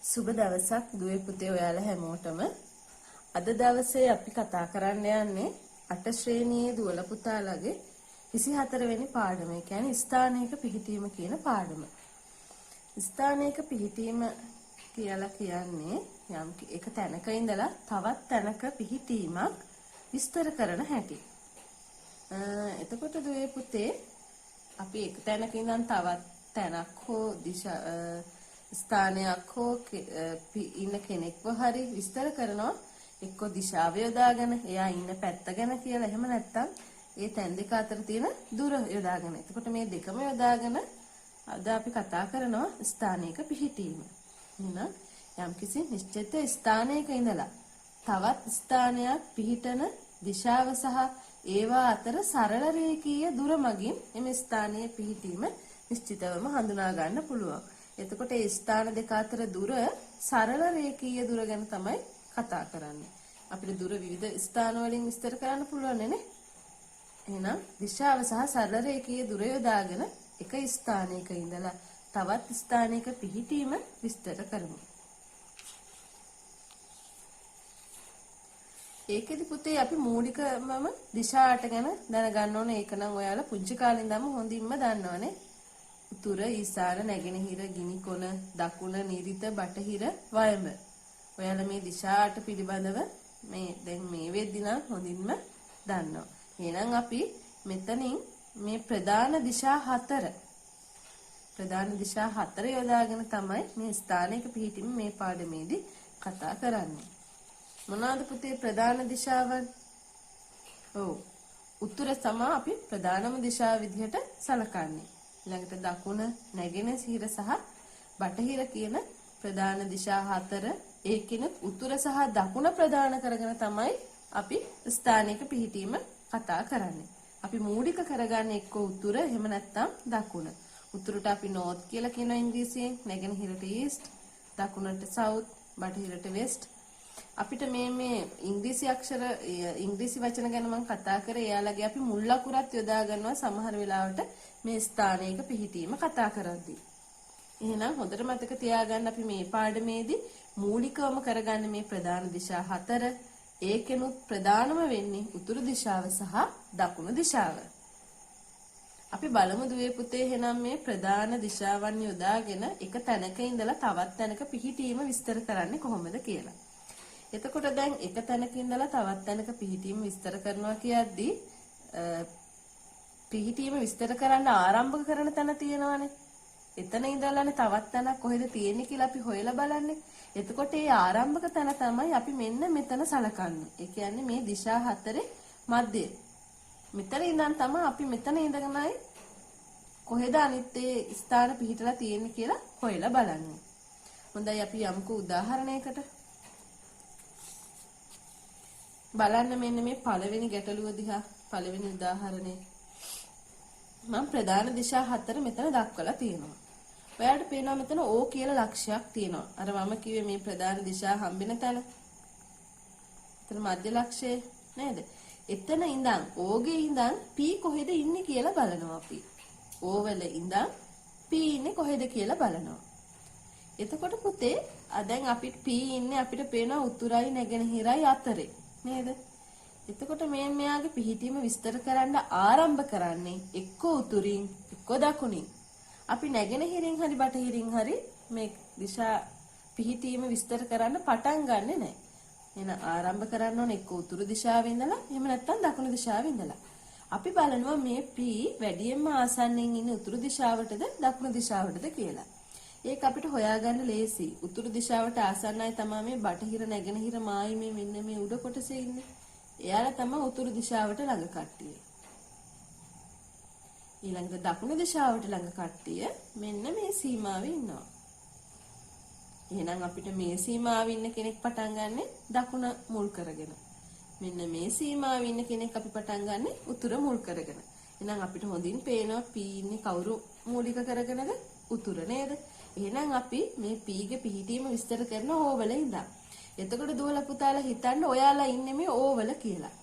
සුබ දවසක් දුවේ පුතේ ඔයාලා හැමෝටම. අද දවසේ අපි කතා කරන්න යන්නේ 8 ශ්‍රේණියේ දුවල පුතාලගේ 24 වෙනි පාඩම. ඒ කියන්නේ ස්ථානයක පිහිටීම කියන පාඩම. ස්ථානයක පිහිටීම කියලා කියන්නේ යම් එක තැනක ඉඳලා තවත් තැනක පිහිටීමක් විස්තර කරන හැටි. එතකොට දුවේ පුතේ අපි එක තැනක ඉඳන් තවත් තැනක් හෝ ස්ථානයක් හෝ ඉන්න කෙනෙක්ව හරි විස්තර කරනවා එක්ක දිශාව යොදාගෙන එයා ඉන්න පැත්ත ගැන කියලා. එහෙම නැත්නම් ඒ තැන් දෙක අතර තියෙන දුර යොදාගෙන. එතකොට මේ දෙකම යොදාගෙන අද අපි කතා කරනවා ස්ථානයක පිහිටීම. එහෙනම් යම්කිසි නිශ්චිත ස්ථානයක ඉඳලා තවත් ස්ථානයක් පිහිටන දිශාව සහ ඒවා අතර සරල රේඛීය දුර මගින් එමේ ස්ථානයේ පිහිටීම නිශ්චිතවම හඳුනා ගන්න පුළුවන්. එතකොට ඒ ස්ථාන දෙක අතර දුර සරල රේඛීය දුර ගැන තමයි කතා කරන්නේ. අපිට දුර විවිධ ස්ථාන වලින් විස්තර කරන්න පුළුවන් නේ. එහෙනම් දිශාව සහ සරල රේඛීය දුර යොදාගෙන එක ස්ථානයක ඉඳලා තවත් ස්ථානයක පිහිටීම විස්තර කරමු. ඒකෙදි පුතේ අපි මූලිකවම දිශාට ගැන දැනගන්න ඕනේ. ඒක නම් ඔයාලා පුංචි කාලේ ඉඳන්ම හොඳින්ම දන්නවනේ. උතුර, ඊසාන, නැගෙනහිර, ගිනිකොන, දකුණ, නිරිත, බටහිර, වයඹ. ඔයාලා මේ දිශාට පිළිබඳව දැන් මේ වෙද්දී නම් හොඳින්ම දන්නවා. එහෙනම් අපි මෙතනින් මේ ප්‍රධාන දිශා හතර යොදාගෙන තමයි මේ ස්ථානයක පිහිටීම මේ පාඩමේදී කතා කරන්නේ. මොනවාද පුතේ ප්‍රධාන දිශාවන්? ඔව්. උතුර තමයි අපි ප්‍රධානම දිශාව විදිහට සලකන්නේ. ඊළඟට දකුණ, නැගෙනහිර සහ බටහිර කියන ප්‍රධාන දිශා හතර ඒකින උතුර සහ දකුණ ප්‍රධාන කරගෙන තමයි අපි ස්ථානයක පිහිටීම කතා කරන්නේ. අපි මූලික කරගන්නේ එක්ක උතුර එහෙම නැත්නම් දකුණ. උතුරට අපි north කියලා කියනවා ඉංග්‍රීසියෙන්, නැගෙනහිරට east, දකුණට south, බටහිරට west. අපිට මේ ඉංග්‍රීසි වචන ගැන මම කතා කරේ. එයාලගේ අපි මුල් අකුරත් යොදා ගන්නවා සමහර වෙලාවට මේ ස්ථානයක පිහිටීම කතා කරද්දී. එහෙනම් හොඳට මතක තියාගන්න අපි මේ පාඩමේදී මූලිකවම කරගන්නේ මේ ප්‍රධාන දිශා හතර. ඒකෙනුත් ප්‍රධානම වෙන්නේ උතුරු දිශාව සහ දකුණු දිශාව. අපි බලමු දුවේ පුතේ එහෙනම් මේ ප්‍රධාන දිශාවන් යොදාගෙන එක තැනක ඉඳලා තවත් තැනක පිහිටීම විස්තර කරන්නේ කොහොමද කියලා. එතකොට දැන් එක තැනක ඉඳලා තවත් තැනක පිහිටීම විස්තර කරනවා කියද්දී පිහිටීම විස්තර කරන්න ආරම්භ කරන තැන තියෙනවානේ. එතන ඉඳලානේ තවත් තැනක් කොහෙද තියෙන්නේ කියලා අපි හොයලා බලන්නේ. එතකොට මේ ආරම්භක තැන තමයි අපි මෙන්න මෙතන සලකන්නේ. ඒ කියන්නේ මේ දිශා හතරේ මැදේ. මෙතන ඉඳන් තමයි අපි මෙතන ඉඳගෙනයි කොහෙද අනිත් ස්ථාන පිහිටලා තියෙන්නේ කියලා හොයලා බලන්නේ. හොඳයි අපි යමුකෝ උදාහරණයකට. බලන්න මෙන්න මේ පළවෙනි ගැටලුව දිහා. පළවෙනි උදාහරණය. මම ප්‍රධාන දිශා හතර මෙතන දක්වලා තියෙනවා. ඔයාලට පේනවා මෙතන O කියලා ලක්ෂයක් තියෙනවා. අර මම කිව්වේ මේ ප්‍රධාන දිශා හම්බෙන තැන. එතන මධ්‍ය ලක්ෂය නේද? එතන ඉඳන් O ගේ ඉඳන් P කොහෙද ඉන්නේ කියලා බලනවා අපි. O වල ඉඳන් P ඉන්නේ කොහෙද කියලා බලනවා. එතකොට පුතේ දැන් අපිට P ඉන්නේ අපිට පේනවා උතුරයි නැගෙනහිරයි අතරේ. නේද? එතකොට මෙයාගේ පිහිටීම විස්තර කරන්න ආරම්භ කරන්නේ එක්ක උතුරින් එක්ක දකුණින්. අපි නැගෙනහිරින් හරි බටහිරින් හරි මේ දිශා පිහිටීම විස්තර කරන්න පටන් ගන්නෙ නැහැ. එහෙනම් ආරම්භ කරන්න ඕනේ එක්ක උතුරු දිශාවේ ඉඳලා එහෙම නැත්නම් දකුණු දිශාවේ ඉඳලා. අපි බලනවා මේ P වැඩියෙන්ම ආසන්නෙන් ඉන්නේ උතුරු දිශාවටද දකුණු දිශාවටද කියලා. ඒක අපිට හොයාගන්න ලේසි. උතුරු දිශාවට ආසන්නයි තමයි මේ බටහිර නැගෙනහිර මායිමේ මෙන්න මේ උඩ කොටසේ ඉන්නේ. එයාලා තමයි උතුරු දිශාවට ළඟ කට්ටිය. ඊළඟට දකුණු දිශාවට ළඟ කට්ටිය මෙන්න මේ සීමාවේ ඉන්නවා. එහෙනම් අපිට මේ සීමාවේ ඉන්න කෙනෙක් පටන් ගන්නෙ දකුණ මුල් කරගෙන. මෙන්න මේ සීමාවේ ඉන්න කෙනෙක් අපි පටන් ගන්නෙ උතුර මුල් කරගෙන. එහෙනම් අපිට හොඳින් පේනවා P ඉන්නේ කවුරු මූලික කරගෙනද? උතුර නේද? එහෙනම් අපි මේ P ගේ පිහිටීම විස්තර කරන O වල ඉඳන්. එතකොට දුවලා පුතාලා හිතන්න ඔයාලා ඉන්නේ මේ O වල කියලා.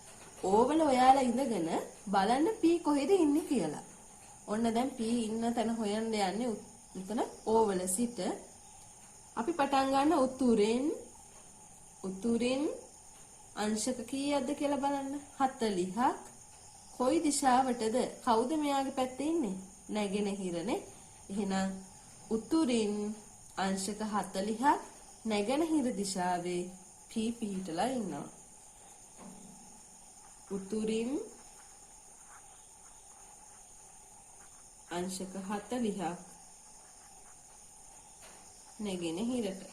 O වල ඔයාලා ඉඳගෙන බලන්න P කොහෙද ඉන්නේ කියලා. ඔන්න දැන් P ඉන්න තැන හොයන්න යන්නේ මෙතන O වල සිට අපි පටන් ගන්න උතුරින් අංශක කීයක්ද කියලා බලන්න. 40ක්. කොයි දිශාවටද? කවුද මෙයාගේ පැත්තේ ඉන්නේ? නැගෙනහිරනේ. එහෙනම් උතුරින් අංශක 40ක් නැගෙනහිර දිශාවේ P පිහිටලා ඉන්නවා. උතුරින් අංශක 40ක් නැගෙනහිරට.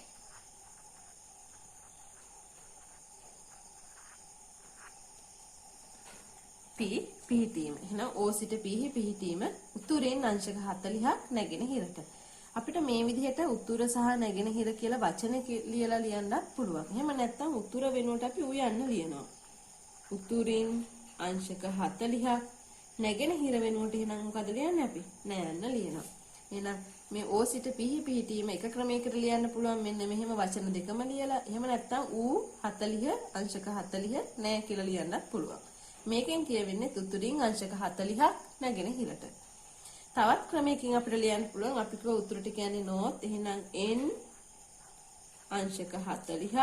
P පිහිටීම. එහෙනම් O සිට P පිහිටීම උතුරින් අංශක 40ක් නැගෙනහිරට. අපිට මේ විදිහට උතුර සහ නැගෙනහිර කියලා වචන ලියලා ලියන්නත් පුළුවන්. එහෙම නැත්නම් උතුර වෙනුවට අපි උයන්න ලියනවා. උතුරින් අංශක 40ක් නැගෙනහිර වෙනුවට එහෙනම් මොකද ලියන්නේ අපි? නෑන්න ලියනවා. එහෙනම් මේ O සිට P පිහිටීම එක ක්‍රමයකට ලියන්න පුළුවන් මෙන්න මෙහෙම වචන දෙකම ලියලා. එහෙම නැත්නම් ඌ 40 අංශක 40 නෑ කියලා ලියන්නත් පුළුවන්. මේකෙන් කියවෙන්නේ උතුරින් අංශක 40ක් නැගෙනහිරට. තවත් ක්‍රමයකින් අපිට ලියන්න පුළුවන්. අපි කිව්ව උතුරට කියන්නේ north. එහෙනම් n අංශක 40ක්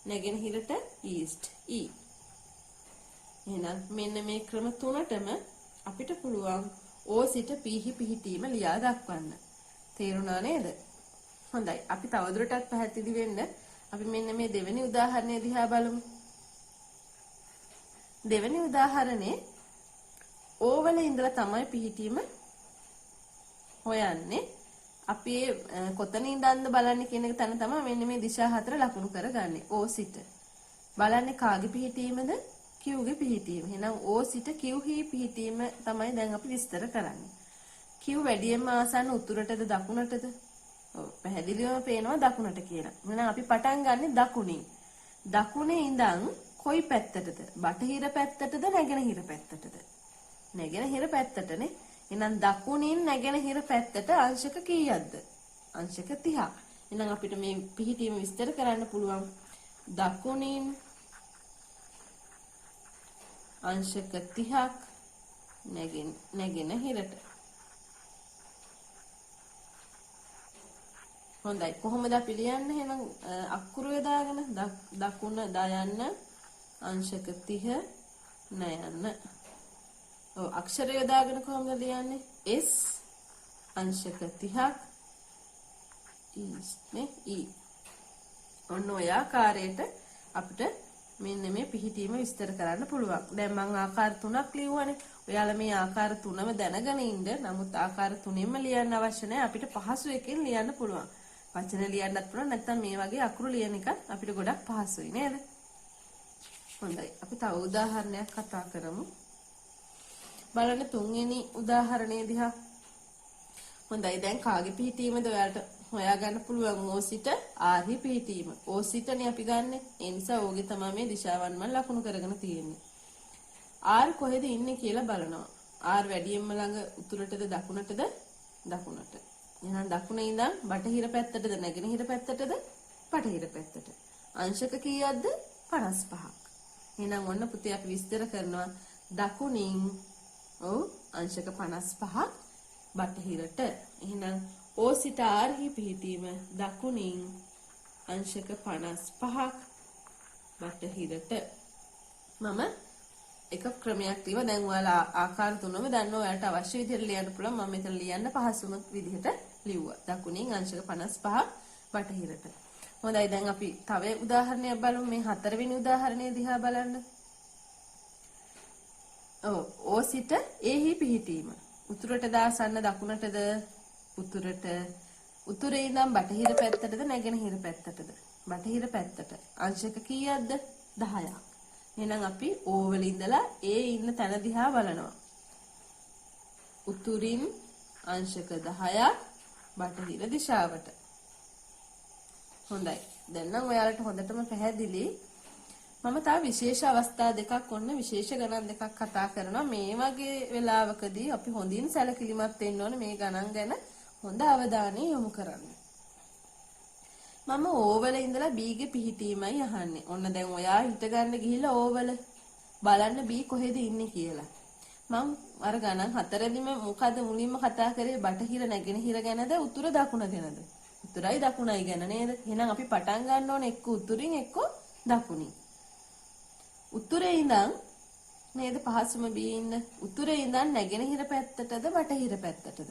නැගෙනහිරට east e. එහෙනම් මෙන්න මේ ක්‍රම තුනටම අපිට පුළුවන් O සිට P පිහිටීම ලියා දක්වන්න. තේරුණා නේද? හොඳයි. අපි තවදුරටත් පැහැදිලි වෙන්න අපි මෙන්න මේ දෙවෙනි උදාහරණය දිහා බලමු. දෙවෙනි උදාහරණේ O වල ඉඳලා තමයි පිහිටීම හොයන්නේ. අපි කොතනින් ඉඳන්ද බලන්නේ කියන එක තැන තමයි මෙන්න මේ දිශා හතර ලකුණු කරගන්නේ. O සිට බලන්නේ කාගේ පිහිටීමද? Q ගේ පිහිටීම. එහෙනම් O සිට Q හි පිහිටීම තමයි දැන් අපි විස්තර කරන්නේ. Q වැඩියෙන්ම ආසන්න උතුරටද දකුණටද? ඔව් පැහැදිලිවම පේනවා දකුණට කියලා. එහෙනම් අපි පටන් ගන්නෙ දකුණින්. දකුණේ ඉඳන් කොයි පැත්තටද? බටහිර පැත්තටද නැගෙනහිර පැත්තටද? නැගෙනහිර පැත්තටනේ. එහෙනම් දකුණින් නැගෙනහිර පැත්තට අංශක කීයක්ද? අංශක 30ක්. එහෙනම් අපිට මේ පිහිටීම විස්තර කරන්න පුළුවන්. දකුණින් අංශක 30ක් නැගෙනහිරට. හොඳයි. කොහොමද අපි ලියන්නේ? එහෙනම් අකුරු යොදාගෙන දකුණ දයන්න අංශක 30 නයන්න. ඔව් අක්ෂර යොදාගෙන කොහොමද ලියන්නේ? S අංශක 30ක් east නේ e. ඔන්න ඔය ආකාරයට අපිට මෙන්න මේ පිහිටීම විස්තර කරන්න පුළුවන්. දැන් මම ආකාර තුනක් ලියුවානේ. ඔයාලා මේ ආකාර තුනම දැනගෙන ඉන්න. නමුත් ආකාර තුනෙන්ම ලියන්න අවශ්‍ය නැහැ. අපිට පහසු එකකින් ලියන්න පුළුවන්. වචන ලියන්නත් පුළුවන්. නැත්නම් මේ වගේ අකුරු ලියන එක අපිට ගොඩක් පහසුයි නේද? හොඳයි. අපි තව උදාහරණයක් කතා කරමු. බලන්න තුන්වෙනි උදාහරණය දිහා. හොඳයි. දැන් කාගේ පිහිටීමද ඔයාලට හොයාගන්න පුළුවන්? O සිට R හි පිහිටීම. O සිටනේ අපි ගන්නෙ. ඒ නිසා O ගේ තමයි මේ දිශාවන් මම ලකුණු කරගෙන තියෙන්නේ. R කොහෙද ඉන්නේ කියලා බලනවා. R වැඩියෙන්ම ළඟ උතුරටද දකුණටද? දකුණට. එහෙනම් දකුණේ ඉඳන් බටහිර පැත්තටද නැගෙනහිර පැත්තටද? බටහිර පැත්තට. අංශක කීයක්ද? 55ක්. එහෙනම් ඔන්න පුතේ අපි විස්තර කරනවා දකුණින් ඔව් අංශක 55ක් බටහිරට. එහෙනම් O සිට R හි පිහිටීම දකුණින් අංශක 55ක් බටහිරට. මම එක ක්‍රමයක් ලියව. දැන් ඔයාලා ආකාර තුනම දන්නවා. ඔයාලට අවශ්‍ය විදිහට ලියන්න පුළුවන්. මම මෙතන ලියන්න පහසුම විදිහට ලිව්වා. දකුණින් අංශක 55ක් බටහිරට. හොඳයි. දැන් අපි තව උදාහරණයක් බලමු. මේ හතරවෙනි උදාහරණය දිහා බලන්න. ඔව් O සිට A හි පිහිටීම. උතුරට දාසන්න දකුණටද? උතුරට. උතුරේ ඉඳන් බටහිර පැත්තටද නැගෙනහිර පැත්තටද? බටහිර පැත්තට. අංශක කීයක්ද? 10ක්. එහෙනම් අපි O වල ඉඳලා A ඉන්න තැන දිහා බලනවා. උතුරින් අංශක 10ක් බටහිර දිශාවට. හොඳයි. දැන් නම් ඔයාලට හොඳටම පැහැදිලි. මම තව විශේෂ අවස්ථා දෙකක් ඔන්න විශේෂ ගණන් දෙකක් කතා කරනවා. මේ වගේ වෙලාවකදී අපි හොඳින් සැලකිලිමත් වෙන්න ඕනේ මේ ගණන් ගැන හොඳ අවධානය යොමු කරන්න. මම O වල ඉඳලා B ගේ පිහිටීමයි අහන්නේ. ඔන්න දැන් ඔයා හිත ගන්න ගිහිල්ලා O වල බලන්න B කොහෙද ඉන්නේ කියලා. මම අර ගණන් හතරෙදිම මොකද මුලින්ම කතා කරේ? බටහිර නැගෙනහිර ගැනද උතුර දකුණ ගැනද? උත්තරයි දකුණයි ගැන නේද? එහෙනම් අපි පටන් ගන්න ඕනේ එක්ක උතුරින් එක්ක දකුණින්. උතුරේ ඉඳන් නේද පහසුම බීන්න. උතුරේ ඉඳන් නැගෙනහිර පැත්තටද බටහිර පැත්තටද?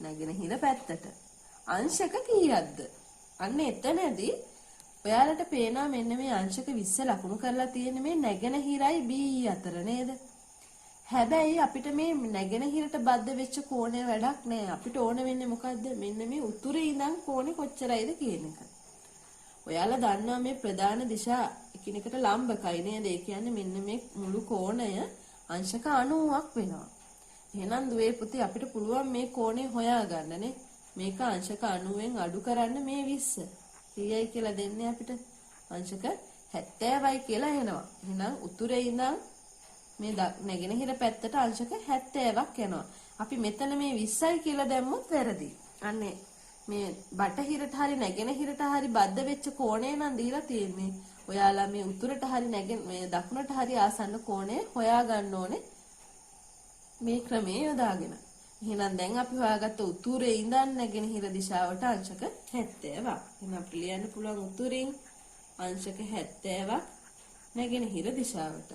නැගෙනහිර පැත්තට. අංශක කීයක්ද? අන්න එතනදී ඔයාලට පේනවා මෙන්න මේ අංශක 20 ලකුණු කරලා තියෙන්නේ මේ නැගෙනහිරයි B අතර නේද? හැබැයි අපිට මේ නැගෙනහිරට බද්ධ වෙච්ච කෝණය වැඩක් නෑ. අපිට ඕන වෙන්නේ මොකද්ද? මෙන්න මේ උතුරේ ඉඳන් කෝණේ කොච්චරයිද කියන එක. ඔයාලා දන්නවා මේ ප්‍රධාන දිශා එකිනෙකට ලම්බකයි නේද? ඒ කියන්නේ මෙන්න මේ මුළු කෝණය අංශක 90ක් වෙනවා. එහෙනම් දුවේ පුතේ අපිට පුළුවන් මේ කෝණය හොයාගන්නනේ. මේක අංශක 90ෙන් අඩු කරන්න මේ 20. කීයයි කියලා දෙන්නේ අපිට? අංශක 70යි කියලා එනවා. එහෙනම් උතුරේ ඉඳන් මේ නැගෙනහිර පැත්තට අංශක 70ක් යනවා. අපි මෙතන මේ 20යි කියලා දැම්මොත් වැරදි. අන්නේ මේ බටහිරට හරි නැගෙනහිරට හරි බද්ධ වෙච්ච කෝණය නම් දීලා තියෙන්නේ. ඔයාලා මේ උතුරට හරි මේ දකුණට හරි ආසන්න කෝණය හොයා ගන්න ඕනේ මේ ක්‍රමයේ යොදාගෙන. එහෙනම් දැන් අපි හොයාගත්ත උතුරේ ඉඳන් නැගෙනහිර දිශාවට අංශක 70ක්. එහෙනම් අපිට ලියන්න පුළුවන් උතුරින් අංශක 70ක් නැගෙනහිර දිශාවට.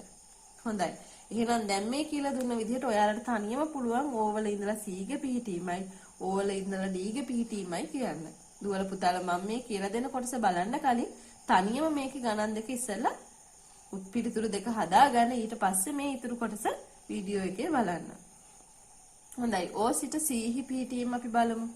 හොඳයි. එහෙනම් දැන් මේ කියලා දුන්න විදිහට ඔයාලට තනියම පුළුවන් ඕවල ඉඳලා C ගේ පිහිටීමයි ඕවල ඉඳලා D ගේ පිහිටීමයි කියන්න. දුවල පුතාලා මම මේ කියලා දෙන කොටස බලන්න කලින් තනියම මේකේ ගණන් දෙක ඉස්සෙල්ලා පිළිතුරු දෙක හදාගන්න ඊට පස්සේ මේ ඊතුරු කොටස වීඩියෝ එකේ බලන්න. හොඳයි. O සිට C හි පිහිටීම අපි බලමු.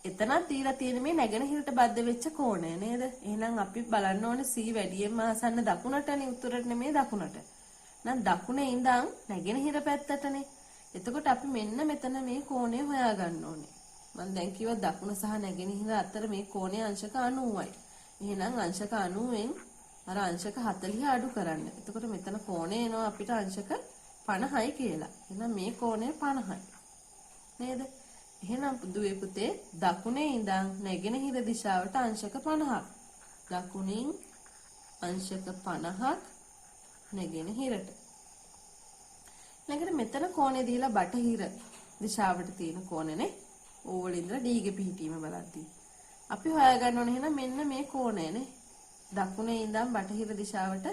එතනත් දීලා තියෙන මේ නැගෙනහිරට බද්ධ වෙච්ච කෝණය නේද? එහෙනම් අපි බලන්න ඕනේ C වැඩියෙන්ම ආසන්න දකුණටනේ උතුරට නෙමෙයි දකුණට. නම් දකුණේ ඉඳන් නැගෙනහිර පැත්තටනේ. එතකොට අපි මෙන්න මෙතන මේ කෝණය හොයාගන්න ඕනේ. මම දැන් කිව්වා දකුණ සහ නැගෙනහිර අතර මේ කෝණය අංශක 90යි. එහෙනම් අංශක 90ෙන් අර අංශක 40 අඩු කරන්න. එතකොට මෙතන කෝණය එනවා අපිට අංශක 50යි කියලා. එහෙනම් මේ කෝණය 50යි. නේද? එහෙනම් දුවේ පුතේ දකුණේ ඉඳන් නැගෙනහිර දිශාවට අංශක 50ක්. දකුණින් අංශක 50ක් නැගෙනහිරට. ඊළඟට මෙතන කෝණය දීලා බටහිර දිශාවට තියෙන කෝණනේ. ඕවල ඉඳලා D ගේ පිහිටීම බලද්දී. අපි හොයාගන්න ඕනේ එහෙනම් මෙන්න මේ කෝණයනේ. දකුණේ ඉඳන් බටහිර දිශාවට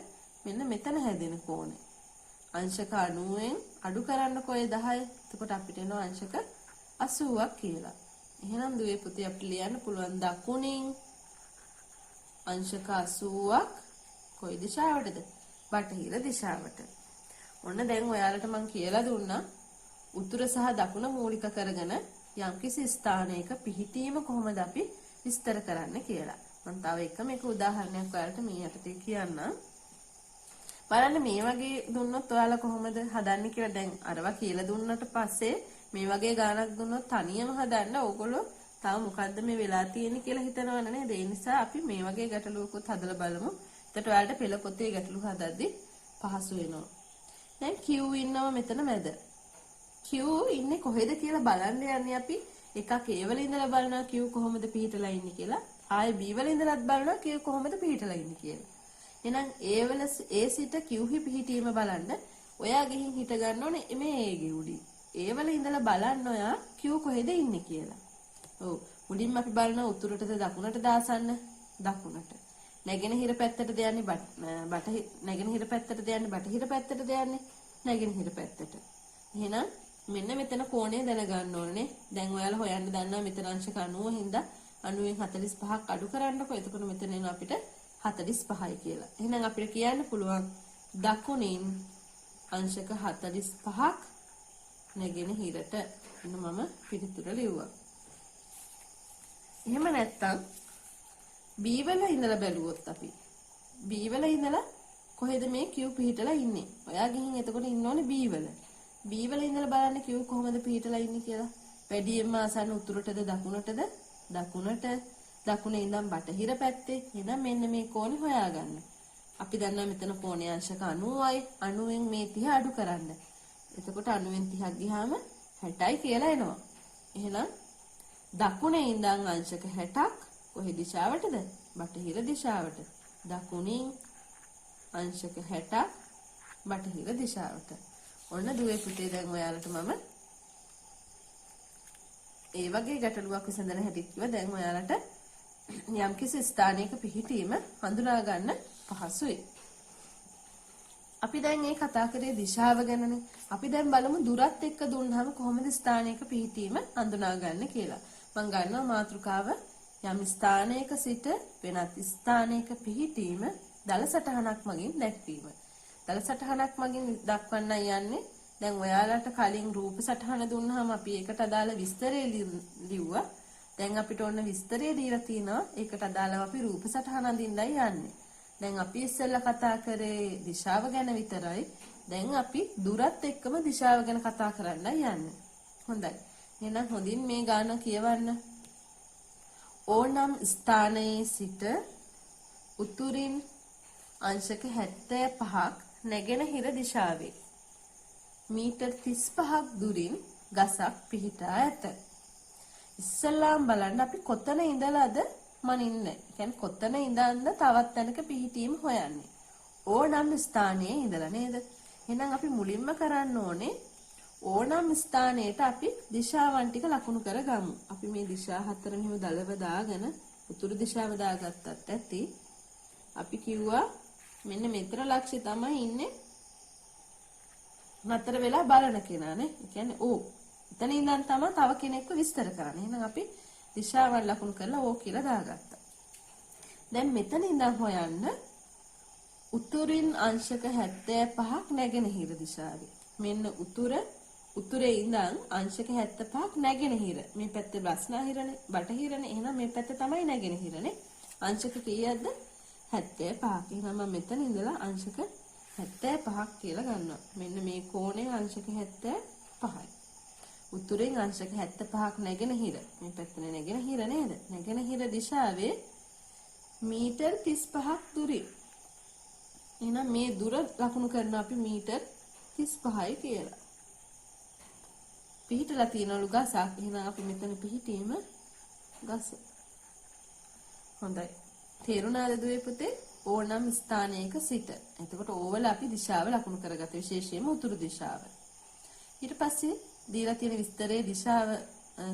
මෙන්න මෙතන හැදෙන කෝණය. අංශක 90ෙන් අඩු කරන්න කොයි 10. එතකොට අපිට එනවා අංශක 80ක් කියලා. එහෙනම් දුවේ පුතේ අපිට ලියන්න පුළුවන් දකුණින් අංශක 80ක් කොයි දිශාවටද? බටහිර දිශාවට. ඔන්න දැන් ඔයාලට මම කියලා දුන්නා උතුර සහ දකුණ මූලික කරගෙන යම්කිසි ස්ථානයක පිහිටීම කොහොමද අපි විස්තර කරන්න කියලා. මම තව එක උදාහරණයක් ඔයාලට මේ යටතේ කියන්නම්. බලන්න මේ වගේ දුන්නොත් ඔයාලා කොහොමද හදන්නේ කියලා. දැන් අරවා කියලා දුන්නට පස්සේ මේ වගේ ගානක් දුන්නොත් තනියම හදන්න ඕගොල්ලෝ තව මොකද්ද මේ වෙලා තියෙන්නේ කියලා හිතනවනේ නේද? ඒ නිසා අපි මේ වගේ ගැටලුවකුත් හදලා බලමු. එතකොට ඔයාලට පෙළ පොතේ ගැටලු හදද්දි පහසු වෙනවා. දැන් Q ඉන්නවා මෙතන මැද. Q ඉන්නේ කොහෙද කියලා බලන්න යන්නේ අපි. එකක් A වල ඉඳලා බලනවා Q කොහොමද පිහිටලා ඉන්නේ කියලා. ආයේ B වල ඉඳලාත් බලනවා Q කොහොමද පිහිටලා ඉන්නේ කියලා. එහෙනම් A සිට Q හි පිහිටීම බලන්න ඔයා ගිහින් හිට ගන්න ඕනේ මේ A ගේ උඩින්. A වල ඉඳලා බලන්න ඔයා Q කොහෙද ඉන්නේ කියලා. ඔව් මුලින්ම අපි බලනවා උතුරටද දකුණටද ආසන්න දකුණට. නැගෙනහිර පැත්තටද යන්නේ නැගෙනහිර පැත්තටද යන්නේ බටහිර පැත්තටද යන්නේ නැගෙනහිර පැත්තට. එහෙනම් මෙන්න මෙතන කෝණය දැනගන්න ඕනේ. දැන් ඔයාලා හොයන්න දන්නවා මෙතන අංශක 90 හින්දා 90න් 45ක් අඩු කරන්නකො. එතකොට මෙතන එන අපිට 45යි කියලා. එහෙනම් අපිට කියන්න පුළුවන් දකුණින් අංශක 45ක් නැගෙනහිරට. එන්න මම පිළිතුර ලිව්වා. එහෙම නැත්තම් B වල ඉඳලා බැලුවොත් අපි B වල ඉඳලා කොහෙද මේ Q පිහිටලා ඉන්නේ? ඔයා ගිහින් එතකොට ඉන්න ඕනේ B වල. B වල ඉඳලා බලන්න Q කොහොමද පිහිටලා ඉන්නේ කියලා. වැඩියෙන්ම ආසන්න උතුරටද දකුණටද? දකුණට. දකුණේ ඉඳන් බටහිර පැත්තේ. එහෙනම් මෙන්න මේ කෝණය හොයාගන්න. අපි දන්නවා මෙතන කෝණය අංශක 90යි. 90න් මේ 30 අඩු කරන්න. එතකොට 90න් 30ක් ගියාම 60යි කියලා එනවා. එහෙනම් දකුණේ ඉඳන් අංශක 60ක් කොහේ දිශාවටද? බටහිර දිශාවට. දකුණින් අංශක 60ක් බටහිර දිශාවට. ඔන්න දුවේ පුතේ දැන් ඔයාලට මම ඒ වගේ ගැටලුවක් විසඳන හැටි කිව්වා. දැන් ඔයාලට යම්කිසි ස්ථානයක පිහිටීම හඳුනා ගන්න පහසුයි. අපි දැන් මේ කතා කරේ දිශාව ගැනනේ. අපි දැන් බලමු දුරත් එක්ක දුන්නාම කොහොමද ස්ථානයක පිහිටීම හඳුනා ගන්න කියලා. මම ගන්නවා මාතෘකාව යම් ස්ථානයක සිට වෙනත් ස්ථානයක පිහිටීම දල සටහනක් මගින් දැක්වීම. දල සටහනක් මගින් දක්වන්න යන්නේ දැන් ඔයාලට කලින් රූප සටහන දුන්නාම අපි ඒකට අදාළ විස්තරය ලිව්වා. දැන් අපිට ඕන විස්තරය දීලා තිනවා. ඒකට අදාළව අපි රූප සටහන අඳින්නයි යන්නේ. දැන් අපි ඉස්සෙල්ලා කතා කරේ දිශාව ගැන විතරයි. දැන් අපි දුරත් එක්කම දිශාව ගැන කතා කරන්නයි යන්නේ. හොඳයි. එහෙනම් හොඳින් මේ ගාන කියවන්න. ඕනම් ස්ථානයේ සිට උතුරින් අංශක 75ක් නැගෙනහිර දිශාවේ මීටර් 35ක් දුරින් ගසක් පිහිටා ඇත. ඉස්සෙල්ලාම බලන්න අපි කොතන ඉඳලාද මනින්නේ. කියන්නේ කොතන ඉඳන්ද තවත් තැනක පිහිටීම හොයන්නේ. ඕනම් ස්ථානයේ ඉඳලා නේද? එහෙනම් අපි මුලින්ම කරන්න ඕනේ ඕනම් ස්ථානයට අපි දිශාවන් ටික ලකුණු කරගමු. අපි මේ දිශා හතර මෙහෙම දලව දාගෙන උතුරු දිශාව දාගත්තත් ඇති. අපි කිව්වා මෙන්න මෙතර ලක්ෂ්‍ය තමයි ඉන්නේ නතර වෙලා බලන කෙනානේ. ඒ කියන්නේ එතන ඉඳන් තමයි තව කෙනෙක්ව විස්තර කරන්නේ. එහෙනම් අපි දිශාවන් ලකුණු කරලා කියලා දාගත්තා. දැන් මෙතන ඉඳන් හොයන්න උතුරින් අංශක 75ක් නැගෙනහිර දිශාවේ. මෙන්න උතුරේ ඉඳන් අංශක 75ක් නැගෙනහිර. මේ පැත්තේ බස්නාහිරනේ, බටහිරනේ. එහෙනම් මේ පැත්ත තමයි නැගෙනහිරනේ. අංශක කීයක්ද? 75ක්. එහෙනම් මම මෙතන ඉඳලා අංශක 75ක් කියලා ගන්නවා. මෙන්න මේ කෝණය අංශක 75යි. උතුරෙන් අංශක 75ක් නැගෙනහිර. මේ පැත්තනේ නැගෙනහිර නේද? නැගෙනහිර දිශාවේ මීටර් 35ක් දුරින්. එහෙනම් මේ දුර ලකුණු කරනවා අපි මීටර් 35යි කියලා. පිහිටලා තියෙනලු ගසක්. එහෙනම් අපි මෙතන පිහිටීම ගස. හොඳයි. තේරුණාද දුවේ පුතේ? ඕනම් ස්ථානයක සිට. එතකොට ඕවල අපි දිශාව ලකුණු කරගත්ත විශේෂයෙන්ම උතුරු දිශාව. ඊට පස්සේ දීලා තියෙන විස්තරයේ දිශාව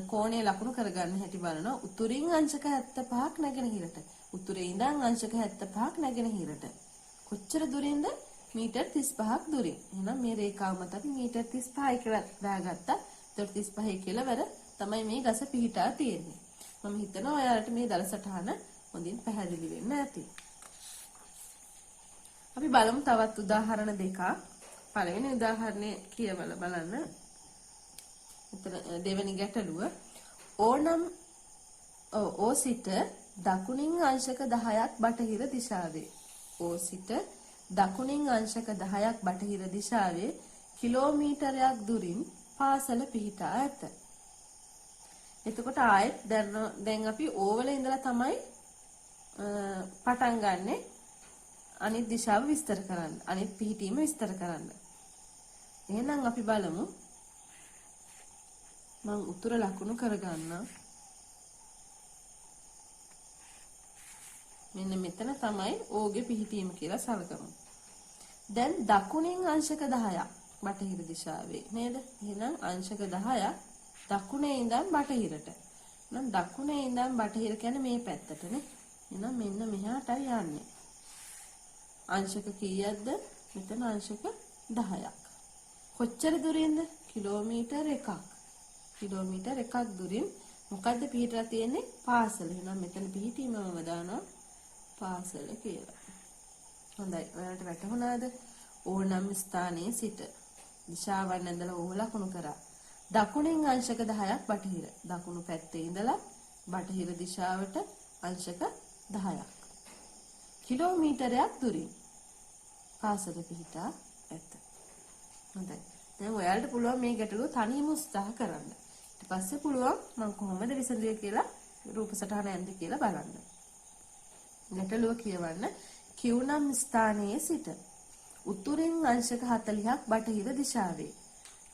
කෝණය ලකුණු කරගන්න හැටි බලනවා. උතුරින් අංශක 75ක් නැගෙනහිරට. උතුරේ ඉඳන් අංශක 75ක් නැගෙනහිරට. කොච්චර දුරින්ද? මීටර් 35ක් දුරින්. එහෙනම් මේ රේඛාව මත අපි මීටර් 35යි කියලා දාගත්තා. ඒතකොට 35 කෙලවර තමයි මේ ගස පිහිටා තියෙන්නේ. මම හිතනවා ඔයාලට මේ දල සටහන හොඳින් පැහැදිලි වෙන්න ඇති. අපි බලමු තවත් උදාහරණ දෙකක්. පළවෙනි උදාහරණය කියවලා බලන්න. එතන දෙවෙනි ගැටලුව ඕ සිට දකුණින් අංශක 10ක් බටහිර දිශාවේ. ඕ සිට දකුණින් අංශක 10ක් බටහිර දිශාවේ කිලෝමීටරයක් දුරින් පාසල පිහිටා ඇත. එතකොට ආයෙත් දැන් අපි ඕවල ඉඳලා තමයි පටන් ගන්නෙ අනිත් දිශාව විස්තර කරන්න. අනිත් පිහිටීම විස්තර කරන්න. එහෙනම් අපි බලමු. මම උතුර ලකුණු කරගන්නම්. මෙන්න මෙතන තමයි ඕගේ පිහිටීම කියලා සලකමු. දැන් දකුණින් අංශක 10ක් බටහිර දිශාවේ නේද? එහෙනම් අංශක 10ක් දකුණේ ඉඳන් බටහිරට. නම් දකුණේ ඉඳන් බටහිර කියන්නේ මේ පැත්තටනේ. එහෙනම් මෙන්න මෙහාටයි යන්නේ. අංශක කීයක්ද? මෙතන අංශක 10ක්. කොච්චර දුරින්ද? කිලෝමීටර් 1ක්. කිලෝමීටර් 1ක් දුරින් මොකද්ද පිහිටලා තියෙන්නේ? පාසල. එහෙනම් මෙතන පිහිටීමම දානවා පාසල කියලා. හොඳයි. ඔයාලට වැටහුණාද? ඕනම් ස්ථානයේ සිට දිශාවන් ඇඳලා ඕව ලකුණු කරා. දකුණින් අංශක 10ක් බටහිර. දකුණු පැත්තේ ඉඳලා බටහිර දිශාවට අංශක 10ක්. කිලෝමීටරයක් දුරින් පාසල පිහිටා ඇත. හොඳයි. දැන් ඔයාලට පුළුවන් මේ ගැටලුව තනියම උත්සාහ කරන්න. ඊට පස්සේ පුළුවන් මම කොහොමද විසඳුවේ කියලා රූප සටහන ඇන්ද කියලා බලන්න. ගැටලුව කියවන්න. කිව්නම් ස්ථානයේ සිට උතුරින් අංශක 40ක් බටහිර දිශාවේ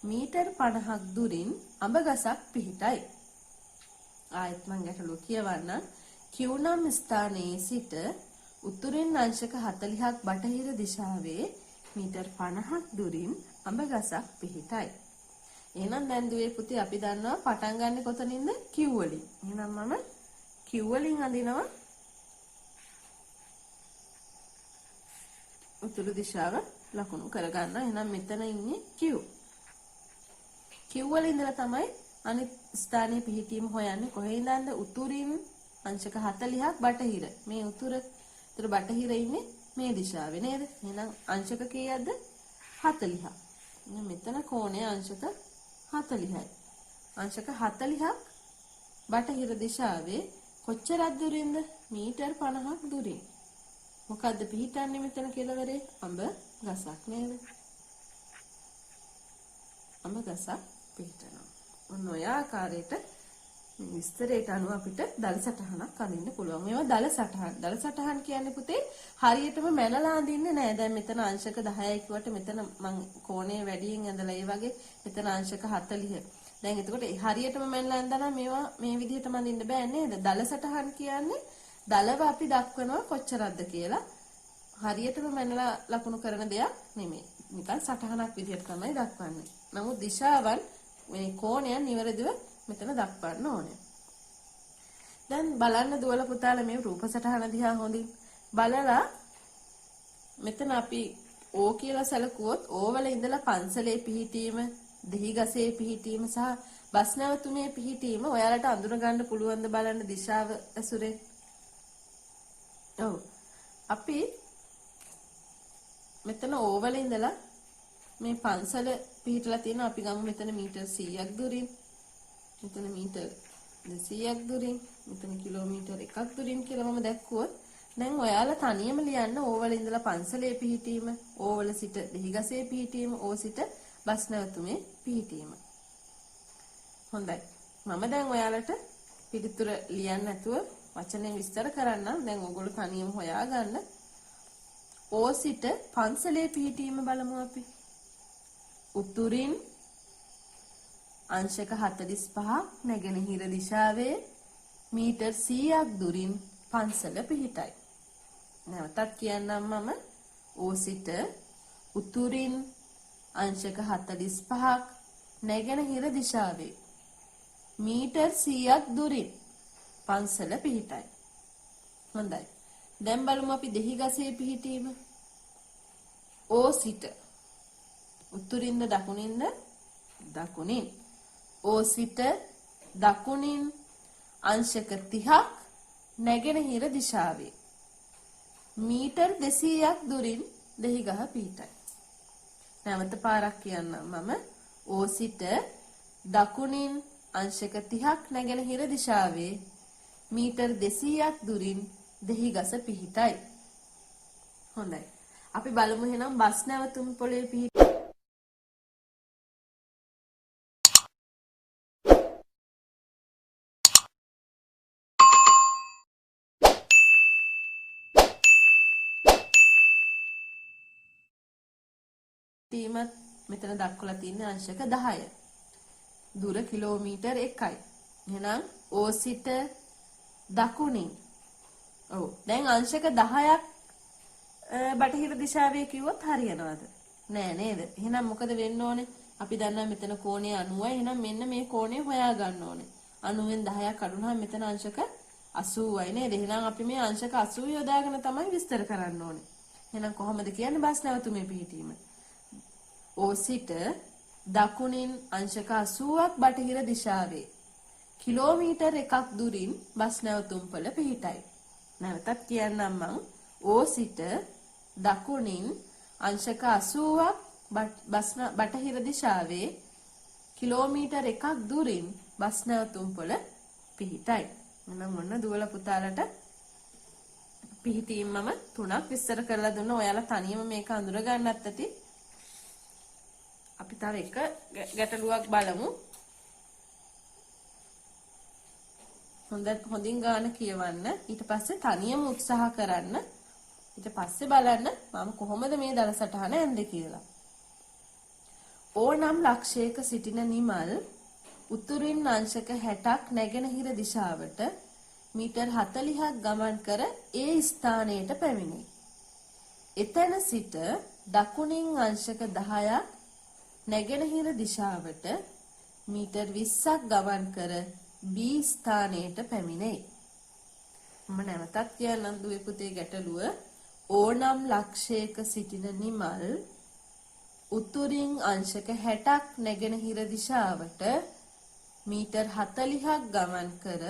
මීටර් 50ක් දුරින් අඹ ගසක් පිහිටයි. ආයෙත් මම ගැටලුව කියවන්න. කිව්නම් ස්ථානයේ සිට උතුරින් අංශක 40ක් බටහිර දිශාවේ මීටර් 50ක් දුරින් අඹ ගසක් පිහිටයි. එහෙනම් දැන් දුවේ පුතේ අපි දන්නවා පටන් ගන්න කොතනින්ද? Q වලින්. එහෙනම් මම Q වලින් අඳිනවා උතුරු දිශාව ලකුණු කරගන්න. එහෙනම් මෙතන ඉන්නේ Q. Q වල ඉඳලා තමයි අනිත් ස්ථානයේ පිහිටීම හොයන්නේ. කොහේ ඉඳන්ද? උතුරින් අංශක 40ක් බටහිර. මේ උතුර. ඒතර බටහිර ඉන්නේ මේ දිශාවේ නේද? එහෙනම් අංශක කීයක්ද? 40ක්. මෙතන කෝණය අංශක 40යි. අංශක 40ක් බටහිර දිශාවේ කොච්චරක් දුරින්ද? මීටර් 50ක් දුරින්. මොකද්ද පිහිටන්නේ මෙතන කෙළවරේ? අඹ ගසක් නේද? අඹ ගසක් පිහිටනවා. ඔන්න ඔය ආකාරයට විස්තරයට අනුව අපිට දල සටහනක් අඳින්න පුළුවන්. මේවා දල සටහන්. දල සටහන් කියන්නේ පුතේ හරියටම මැනලා අඳින්නේ නෑ. දැන් මෙතන අංශක 10යි කිව්වට මෙතන මං කෝණය වැඩියෙන් ඇඳලා ඒ වගේ මෙතන අංශක 40. දැන් එතකොට හරියටම මැනලා ඇඳලා මේවා මේ විදිහටම අඳින්න බෑ නේද? දල සටහන් කියන්නේ දලව අපි දක්වනවා කොච්චරක්ද කියලා. හරියටම මැනලා ලකුණු කරන දෙයක් නෙමෙයි. නිකන් සටහනක් විදිහට තමයි දක්වන්නේ. නමුත් දිශාවන් මේ කෝණයන් නිවැරදිව මෙතන දක්වන්න ඕනේ. දැන් බලන්න දුවල පුතාලා මේ රූප සටහන දිහා හොඳින් බලලා මෙතන අපි O කියලා සැලකුවොත් O වල ඉඳලා පන්සලේ පිහිටීම, දෙහිගසේ පිහිටීම සහ බස් නැවතුමේ පිහිටීම ඔයාලට අඳුන ගන්න පුළුවන් ද බලන්න දිශාව ඇසුරේ. ඔව්. අපි මෙතන O වල ඉඳලා මේ පන්සල පිහිටලා තියෙනවා. අපි ගමු මෙතන මීටර් 100ක් දුරින්. මෙතන මීටර් 200ක් දුරින්. මෙතන කිලෝමීටර් 1ක් දුරින් කියලා මම දැක්කුවොත් දැන් ඔයාලා තනියම ලියන්න O වල ඉඳලා පන්සලේ පිහිටීම, O වල සිට දෙහිගසේ පිහිටීම, O සිට බස් නැවතුමේ පිහිටීම. හොඳයි. මම දැන් ඔයාලට පිළිතුර ලියන්න නැතුව වචනේ විස්තර කරන්නම්. දැන් ඕගොල්ලෝ තනියම හොයාගන්න. O සිට පන්සලේ පිහිටීම බලමු අපි. උතුරින් අංශක 45ක් නැගෙනහිර දිශාවේ මීටර් 100ක් දුරින් පන්සල පිහිටයි. නැවතත් කියන්නම් මම O සිට උතුරින් අංශක 45ක් නැගෙනහිර දිශාවේ මීටර් 100ක් දුරින් පන්සල පිහිටයි. හොඳයි. දැන් බලමු අපි දෙහිගසේ පිහිටීම. O සිට උතුරින්ද දකුණින්ද? දකුණින්. O සිට දකුණින් අංශක 30ක් නැගෙනහිර දිශාවේ මීටර් 200ක් දුරින් දෙහිගහ පිහිටයි. නැවත පාරක් කියන්නම් මම. O සිට දකුණින් අංශක 30ක් නැගෙනහිර දිශාවේ මීටර් 200ක් දුරින් දෙහිගස පිහිටයි. හොඳයි. අපි බලමු එහෙනම් බස් නැවතුම් පොලේ පිහිටීමත් මෙතන දක්වලා තියෙන අංශක 10. දුර කිලෝමීටර් 1යි. එහෙනම් O සිට දකුණින්. ඔව්. දැන් අංශක 10ක් බටහිර දිශාවේ කිව්වොත් හරියනවද? නෑ නේද? එහෙනම් මොකද වෙන්න ඕනේ? අපි දන්නා මෙතන කෝණය 90යි. එහෙනම් මෙන්න මේ කෝණය හොයා ගන්න ඕනේ. 90න් 10ක් අඩුනහම මෙතන අංශක 80යි නේද? එහෙනම් අපි මේ අංශක 80 යොදාගෙන තමයි විස්තර කරන්න ඕනේ. එහෙනම් කොහොමද කියන්නේ බස් නැවතුමේ පිහිටීම? O සිට දකුණින් අංශක 80ක් බටහිර දිශාවේ කිලෝමීටර් 1ක් දුරින් බස් නැවතුම්පල පිහිටයි. නැවතත් කියන්නම් මං. O සිට දකුණින් අංශක 80ක් බටහිර දිශාවේ කිලෝමීටර් 1ක් දුරින් බස් නැවතුම්පල පිහිටයි. එහෙනම් මොන දුවල පුතාලට පිහිටීම් මම 3ක් විස්තර කරලා දුන්නා. ඔයාලා තනියම මේක අඳුර ගන්නත් ඇති. අපි තව එක ගැටලුවක් බලමු. හොඳින් ගාන කියවන්න. ඊට පස්සේ තනියම උත්සාහ කරන්න. ඊට පස්සේ බලන්න මම කොහොමද මේ දල සටහන ඇන්දේ කියලා. ඕනම් ලක්ෂයක සිටින නිමල් උතුරින් අංශක 60ක් නැගෙනහිර දිශාවට මීටර් 40ක් ගමන් කර ඒ ස්ථානයට පැමිණේ. එතන සිට දකුණින් අංශක 10ක් නැගෙනහිර දිශාවට මීටර් 20ක් ගමන් කර B ස්ථානයට පැමිණෙයි. මම නැවතත් කියන්නම් දුවේ පුතේ ගැටලුව. ඕනම් ලක්ෂයක සිටින නිමල් උතුරින් අංශක 60ක් නැගෙනහිර දිශාවට මීටර් 40ක් ගමන් කර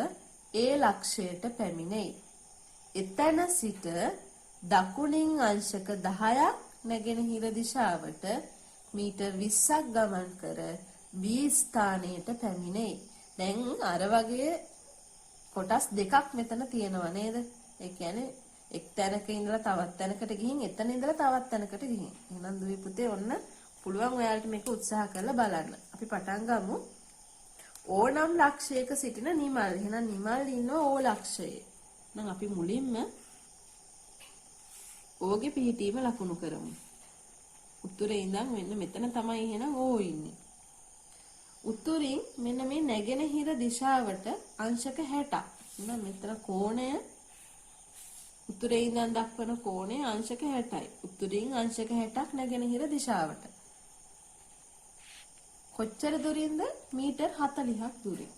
ඒ ලක්ෂයට පැමිණෙයි. එතන සිට දකුණින් අංශක 10ක් නැගෙනහිර දිශාවට මීටර් 20ක් ගමන් කර B ස්ථානයට පැමිණෙයි. දැන් අර වගේ කොටස් දෙකක් මෙතන තියෙනවා නේද? ඒ කියන්නේ එක් තැනක ඉඳලා තවත් තැනකට ගිහින් එතන ඉඳලා තවත් තැනකට ගිහින්. එහෙනම් දුවේ පුතේ ඔන්න පුළුවන් ඔයාලට මේක උත්සාහ කරලා බලන්න. අපි පටන් ගමු. ඕනම් ලක්ෂයක සිටින නිමල්. එහෙනම් නිමල් ඉන්නවා ඕ ලක්ෂයේ. එහෙනම් අපි මුලින්ම ඕගේ පිහිටීම ලකුණු කරමු. උත්තරේ ඉඳන් මෙන්න මෙතන තමයි එහෙනම් ඕ ඉන්නේ. උතුරින් මෙන්න මේ නැගෙනහිර දිශාවට අංශක 60ක්. එහෙනම් මෙතන කෝණය උතුරේ ඉඳන් දක්වන කෝණය අංශක 60යි. උතුරින් අංශක 60ක් නැගෙනහිර දිශාවට. කොච්චර දුරින්ද? මීටර් 40ක් දුරින්.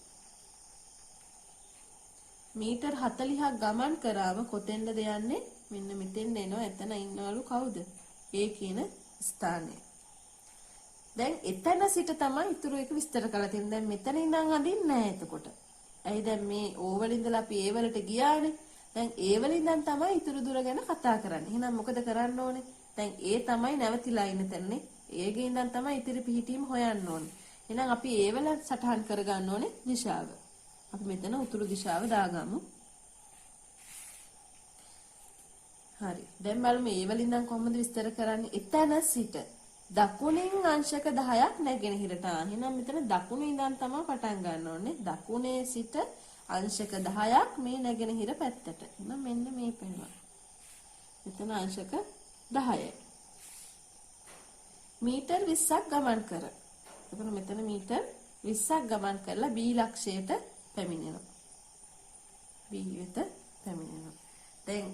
මීටර් 40ක් ගමන් කරාම කොතෙන්ද යන්නේ? මෙන්න මෙතෙන් එනවා. එතන ඉන්නවලු කවුද? ඒ කියන ස්ථානය. දැන් එතන සිට තමයි ඉතුරු එක විස්තර කරලා තියෙන්නේ. දැන් මෙතන ඉඳන් අඳින්නේ නැහැ එතකොට. ඇයි දැන් මේ ඕවල ඉඳලා අපි ඒ වලට ගියානේ. දැන් ඒ වල ඉඳන් තමයි ඉතුරු දුර ගැන කතා කරන්නේ. එහෙනම් මොකද කරන්න ඕනේ? දැන් ඒ තමයි නැවතිලා ඉන්න තැනනේ. ඒගේ ඉඳන් තමයි ඉතිරි පිහිටීම හොයන්න ඕනේ. එහෙනම් අපි ඒ වල සටහන් කරගන්න ඕනේ දිශාව. අපි මෙතන උතුරු දිශාව දාගමු. හරි. දැන් බලමු මේ වල ඉඳන් කොහොමද විස්තර කරන්නේ? එතන සිට දකුණින් අංශක 10ක් නැගෙනහිරට. එහෙනම් මෙතන දකුණු ඉඳන් තමයි පටන් ගන්න ඕනේ. දකුණේ සිට අංශක 10ක් මේ නැගෙනහිර පැත්තට. එහෙනම් මෙන්න මේ පෙන්වනවා. මෙතන අංශක 10යි. මීටර් 20ක් ගමන් කර. එතකොට මෙතන මීටර් 20ක් ගමන් කරලා B ලක්ෂයට පැමිණෙනවා. B වෙත පැමිණෙනවා. දැන්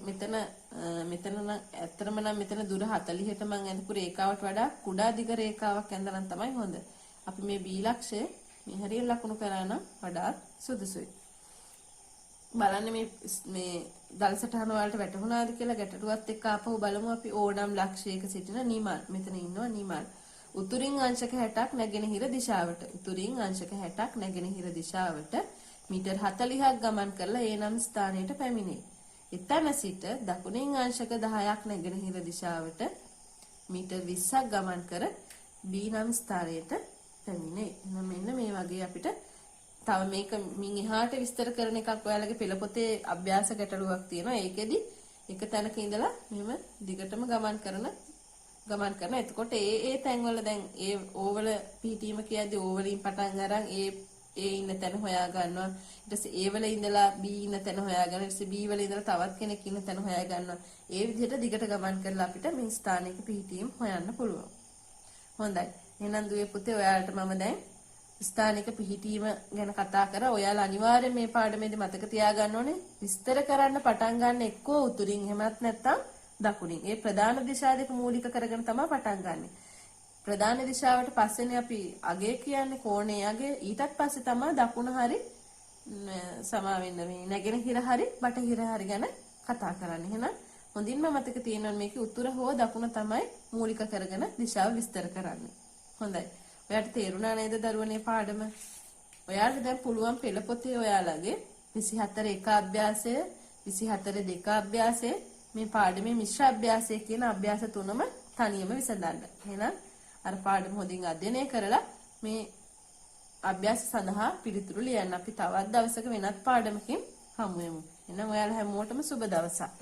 මෙතන නම් ඇත්තටම නම් මෙතන දුර 40ට මම ඇඳපු රේඛාවට වඩා කුඩා දිග රේඛාවක් ඇඳලා තමයි හොඳ. අපි මේ B ලක්ෂය මේ හරියට ලකුණු කරා නම් වඩාත් සුදුසුයි. බලන්න මේ දල සටහන වලට වැටුණාද කියලා ගැටලුවත් එක්ක ආපහු බලමු. අපි ඕනම් ලක්ෂයක සිටින නිමල්. මෙතන ඉන්නවා නිමල්. උතුරින් අංශක 60ක් නැගෙනහිර දිශාවට. උතුරින් අංශක 60ක් නැගෙනහිර දිශාවට මීටර් 40ක් ගමන් කරලා ඒ නම් ස්ථානයට පැමිණෙයි. එතන සිට දකුණින් අංශක 10ක් නැගෙනහිර දිශාවට මීටර් 20ක් ගමන් කර B නම් ස්ථානයට පැමිණෙයි. එහෙනම් මෙන්න මේ වගේ අපිට තව මේක මින් එහාට විස්තර කරන එකක් ඔයාලගේ පෙළ පොතේ අභ්‍යාස ගැටලුවක් තියෙනවා. ඒකෙදි එක තැනක ඉඳලා මෙහෙම දිගටම ගමන් කරන. එතකොට ඒ තැන්වල දැන් ඒ ඕවල පිහිටීම කියද්දි ඕවලින් පටන් අරන් ඒ ඉන්න තැන හොයා ගන්නවා. ඊට පස්සේ ඒ වල ඉඳලා B ඉන්න තැන හොයා ගන්නවා. ඊට පස්සේ B වල ඉඳලා තවත් කෙනෙක් ඉන්න තැන හොයා ගන්නවා. ඒ විදිහට දිගට ගමන් කරලා අපිට මේ ස්ථානයක පිහිටීම හොයන්න පුළුවන්. හොඳයි. එහෙනම් දුවේ පුතේ ඔයාලට මම දැන් ස්ථානික පිහිටීම ගැන කතා කරා. ඔයාලා අනිවාර්යෙන් මේ පාඩමේදී මතක තියාගන්න ඕනේ විස්තර කරන්න පටන් ගන්න එක්කෝ උතුරින් එහෙමත් නැත්නම් දකුණින්. ඒ ප්‍රධාන දිශා දෙක මූලික කරගෙන තමයි පටන් ගන්නෙ. ප්‍රධාන දිශාවට පස්සේනේ අපි අගය කියන්නේ කෝණයේ අගය. ඊටත් පස්සේ තමයි දකුණ හරි සමා වෙන්න මේ නැගෙනහිර හරි බටහිර හරි ගැන කතා කරන්නේ. එහෙනම් හොඳින්ම මතක තියෙනවා මේකේ උතුර හෝ දකුණ තමයි මූලික කරගෙන දිශාව විස්තර කරන්නේ. හොඳයි. ඔයාලට තේරුණා නේද දරුවනේ පාඩම? ඔයාලට දැන් පුළුවන් පෙළ පොතේ ඔයාලගේ 24 එක අභ්‍යාසය, 24 දෙක අභ්‍යාසය, මේ පාඩමේ මිශ්‍ර අභ්‍යාසය කියන අභ්‍යාස තුනම තනියම විසඳන්න. එහෙනම් අර පාඩම හොඳින් අධ්‍යයනය කරලා මේ අභ්‍යාස සඳහා පිළිතුරු ලියන්න. අපි තවත් දවසක වෙනත් පාඩමකින් හමු වෙමු. එහෙනම් ඔයාලා හැමෝටම සුබ දවසක්.